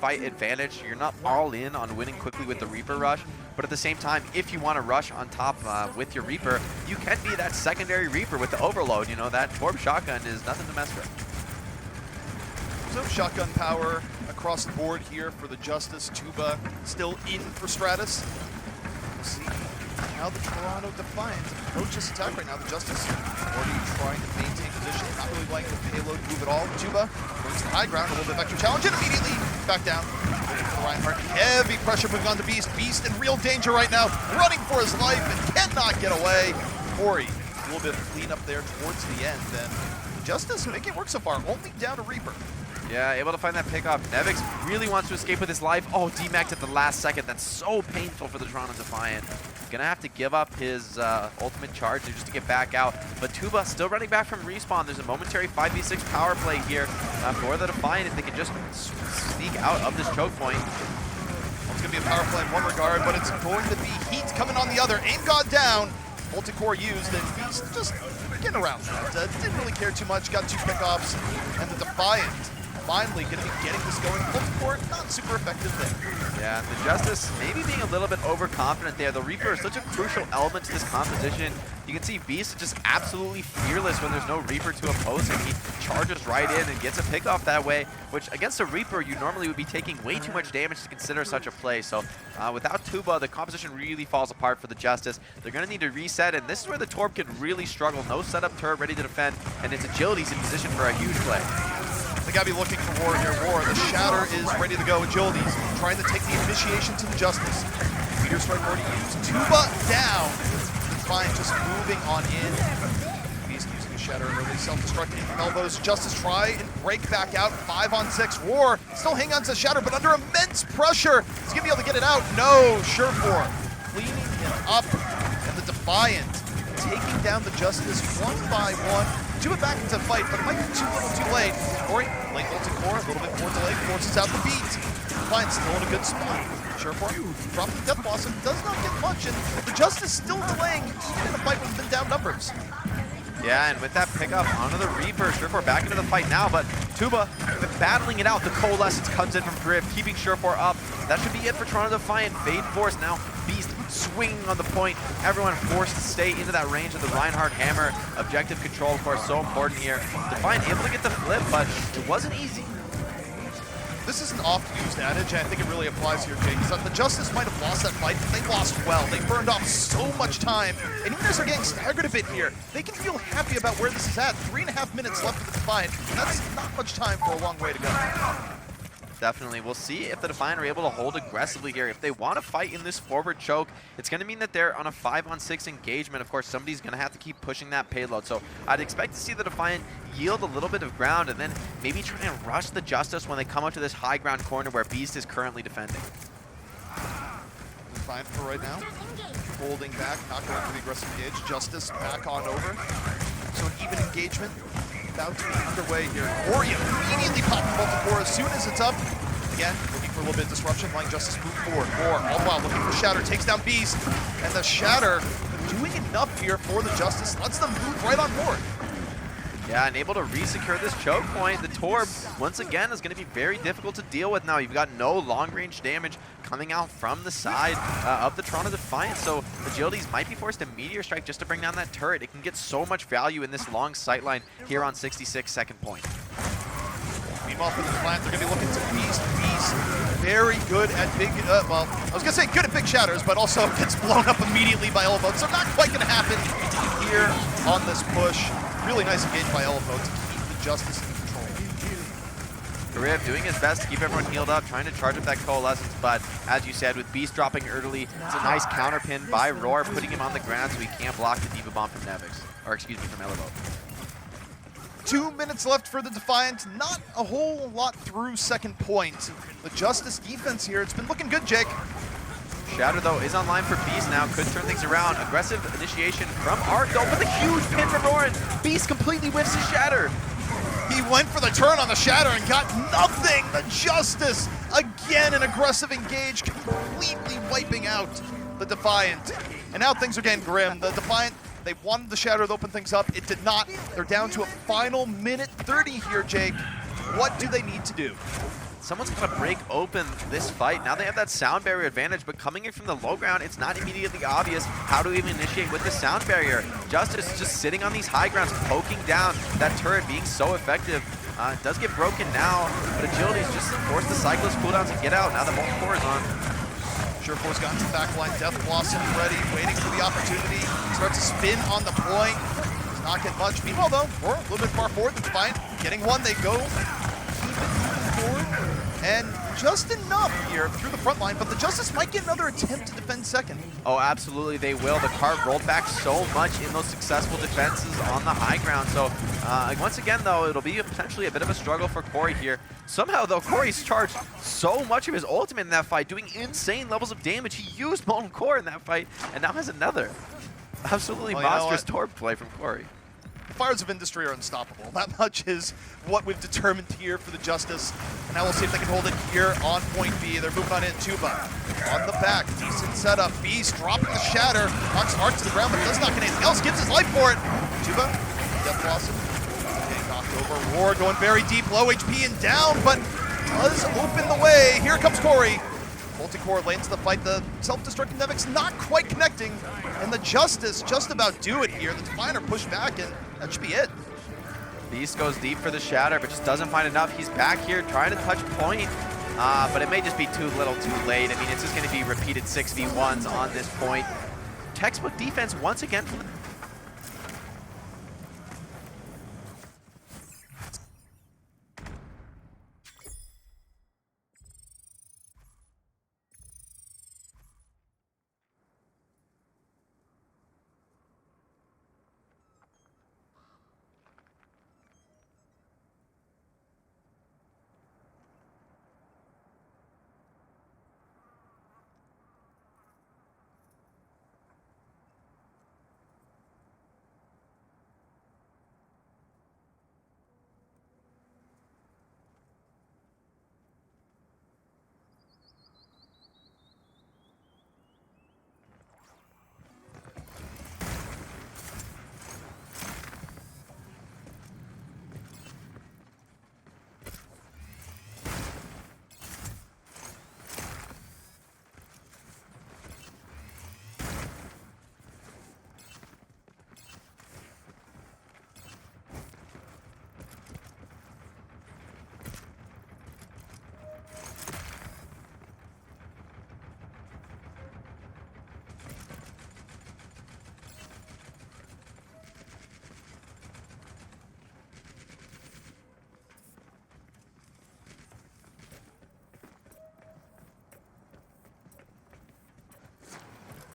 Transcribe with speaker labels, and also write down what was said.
Speaker 1: fight advantage. You're not all in on winning quickly with the Reaper rush, but at the same time, if you want to rush on top with your Reaper, you can be that secondary Reaper with the overload. You know, that Torb shotgun is nothing to mess with.
Speaker 2: So shotgun power across the board here for the Justice. Tuba still in for Stratus. We'll see how the Toronto Defiant approach this attack right now. The Justice already trying to maintain position, not really liking the payload move at all. Tuba brings the high ground, a little bit of extra challenge, and immediately back down. Waiting for the Reinhardt. Heavy pressure moving on to Beast. Beast in real danger right now, running for his life and cannot get away. Corey, a little bit of cleanup there towards the end, and Justice making it work so far, only down to Reaper.
Speaker 1: Yeah, able to find that pickoff. Nevix really wants to escape with his life. Oh, DMAC'd at the last second. That's so painful for the Toronto Defiant. Gonna have to give up his ultimate charge just to get back out. But Tuba still running back from respawn. There's a momentary 5v6 power play here for the Defiant if they can just sneak out of this choke point.
Speaker 2: Well, it's gonna be a power play in one regard, but it's going to be heat coming on the other. Aim god down. Multi-core used, and he's just getting around that. Didn't really care too much. Got 2 pickoffs, and the Defiant finally going to be getting this going. Multi-core, not super effective there.
Speaker 1: Yeah, the Justice maybe being a little bit overconfident there. The Reaper is such a crucial element to this composition. You can see Beast just absolutely fearless when there's no Reaper to oppose him. He charges right in and gets a pickoff that way, which against a Reaper, you normally would be taking way too much damage to consider such a play. So without Tuba, the composition really falls apart for the Justice. They're going to need to reset, and this is where the Torb can really struggle. No setup turret ready to defend, and it's Agilities in position for a huge play.
Speaker 2: They gotta be looking for War here. War, the Shatter is ready to go. Agilities trying to take the initiation to the Justice. Meteor Strike already used. Tuba down. Defiant just moving on in. Beast using the Shatter early, self-destructing elbows. Justice try and break back out. 5-on-6. War still hang on to Shatter, but under immense pressure. He's gonna be able to get it out. No, Surefour cleaning him up. And the Defiant taking down the Justice one by one. Tuba back into the fight, but it might be too little too late. Corey, late multi-core, a little bit more delayed, forces out the beat. Defiant still in a good spot. Surefour dropping the Death Blossom, does not get much, and the Justice still delaying, even in a fight with down numbers.
Speaker 1: Yeah, and with that pickup onto the Reaper, Surefour back into the fight now, but Tuba battling it out. The Coalescence comes in from Griff, keeping Surefour up. That should be it for Toronto Defiant. Fade Force now, Beast swinging on the point. Everyone forced to stay into that range of the Reinhardt hammer. Objective control, of course, so important here. Defiant able to get the flip, but it wasn't easy.
Speaker 2: This is an oft-used adage, and I think it really applies here, Jake, is that the Justice might have lost that fight, but they lost well. They burned off so much time, and even as they're getting staggered a bit here, they can feel happy about where this is at. 3.5 minutes left for the Defiant, and that's not much time for a long way to go.
Speaker 1: Definitely. We'll see if the Defiant are able to hold aggressively here. If they want to fight in this forward choke, it's going to mean that they're on a 5-on-6 engagement. Of course, somebody's going to have to keep pushing that payload. So I'd expect to see the Defiant yield a little bit of ground and then maybe try and rush the Justice when they come up to this high ground corner where Beast is currently defending.
Speaker 2: Defiant for right now. Holding back, not going for the aggressive engage. Justice back on over. So an even engagement about to be underway here. Ori immediately popping multi-core as soon as it's up. Again, looking for a little bit of disruption, letting Justice move forward. More, all the while looking for Shatter, takes down Beast. And the Shatter doing enough here for the Justice, lets them move right on board.
Speaker 1: Yeah, and able to re-secure this choke point. The Torb, once again, is going to be very difficult to deal with now. You've got no long-range damage coming out from the side of the Toronto Defiant, so Agilities might be forced to Meteor Strike just to bring down that turret. It can get so much value in this long sightline here on 66 second point.
Speaker 2: Meanwhile, for the Defiant, they're going to be looking to Beast. Beast, very good at big, well, I was going to say good at big shatters, but also gets blown up immediately by Elevote, so not quite going to happen here on this push. Really nice engage by Elevote to keep the Justice in control.
Speaker 1: Garib doing his best to keep everyone healed up, trying to charge up that Coalescence, but as you said, with Beast dropping early, it's a nice counter pin by Roar, putting him on the ground so he can't block the Diva Bomb from Nevix, or excuse me, from Elevote.
Speaker 2: 2 minutes left for the Defiant. Not a whole lot through second point. The Justice defense here, it's been looking good, Jake.
Speaker 1: Shatter, though, is online for Beast now. Could turn things around. Aggressive initiation from Arc, though, with a huge pin from Roran. Beast completely whiffs his Shatter.
Speaker 2: He went for the turn on the Shatter and got nothing. The Justice, again, an aggressive engage, completely wiping out the Defiant. And now things are getting grim. The Defiant, they wanted the Shatter to open things up. It did not. They're down to a final minute 30 here, Jake. What do they need to do?
Speaker 1: someone's got to break open this fight. Now they have that sound barrier advantage, but coming in from the low ground, it's not immediately obvious how to even initiate with the sound barrier. Justice just sitting on these high grounds, poking down that turret, being so effective. It does get broken now, but Agilities just force the Cyclist cooldowns and get out now that Molten Core is on.
Speaker 2: Surefour's gotten to the back line. Death Blossom ready, waiting for the opportunity. Starts to spin on the point. Does not get much. Meanwhile, though, we're a little bit far forward. The Defiant getting one. They go forward. And just enough here through the front line, but the Justice might get another attempt to defend second.
Speaker 1: Oh, absolutely, they will. The cart rolled back so much in those successful defenses on the high ground. So, once again, though, it'll be potentially a bit of a struggle for Corey here. Somehow, though, Corey's charged so much of his ultimate in that fight, doing insane levels of damage. He used Molten Core in that fight, and now has another. Absolutely monstrous torp play from Corey.
Speaker 2: The Fires of Industry are unstoppable. That much is what we've determined here for the Justice. And now we'll see if they can hold it here on point B. They're moving on in. Tuba on the back. Decent setup. Beast dropping the Shatter. Knocks Arc to the ground, but does not get anything else. Gives his life for it. Tuba, Death Blossom, getting knocked over. Roar going very deep. Low HP and down, but does open the way. Here comes Corey. Multi-core lanes the fight. The self-destructing Nevic's not quite connecting. And the Justice just about do it here. The Defiant are pushed back, and that should be it.
Speaker 1: Beast goes deep for the Shatter, but just doesn't find enough. He's back here trying to touch point, but it may just be too little too late. I mean, it's just going to be repeated 6v1s on this point. Textbook defense once again from the